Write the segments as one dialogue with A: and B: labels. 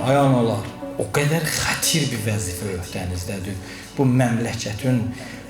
A: Ay analar, o qədər xətir bir vəzifə öhdənizdədir. Bu məmləkətin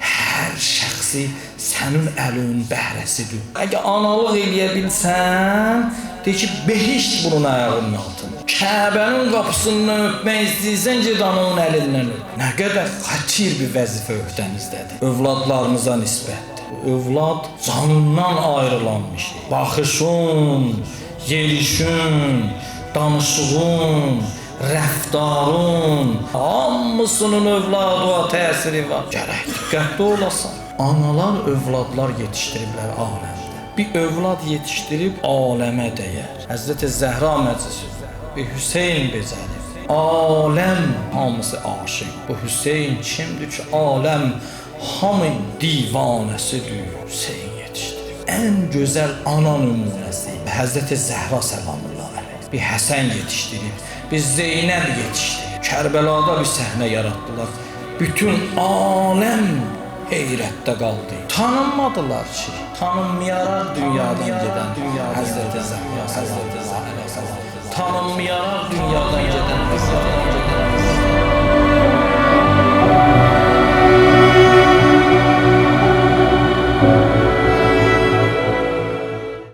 A: hər şəxsi sənin əlin bəhrəsidir. Əgər analıq eləyə bilsən, de ki, behişt bunun ayağının altında. Kəbənin qapısından öpmək istəyirsən, ged ananın əlindən öp. Nə qədər xətir bir vəzifə öhdənizdədir. Övladlarınıza nisbətdir. Övlad canından ayrılan bir şey. Baxışın, yerişin, danışığın, rəftarın, hamısının övladıya təsiri var. Gərək diqqətli olasan. Analar övladlar yetişdiriblər aləmdə. Bir övlad yetişdirib aləmə dəyər. Həzrəti Zəhra məclisində bir Hüseyn becərib. Aləm hamısı aşıq. Bu Hüseyn kimdir ki, aləm hamı divanəsidir. Hüseyn yetişdirib. Ən gözəl ana nümunəsi Həzrəti Zəhra səlamullah əleyh. Bir Həsən yetişdirib, bir Zeynəb yetişdirib. Kərbəlada bir səhnə yaratdılar. Bütün aləm heyrətdə qaldı. Tanınmadılar ki, tanınmayaraq dünyadan gedən Həzrəti Zəhra səlamullah əleyh. Tanınmayaraq dünyadan gedən Həzrəti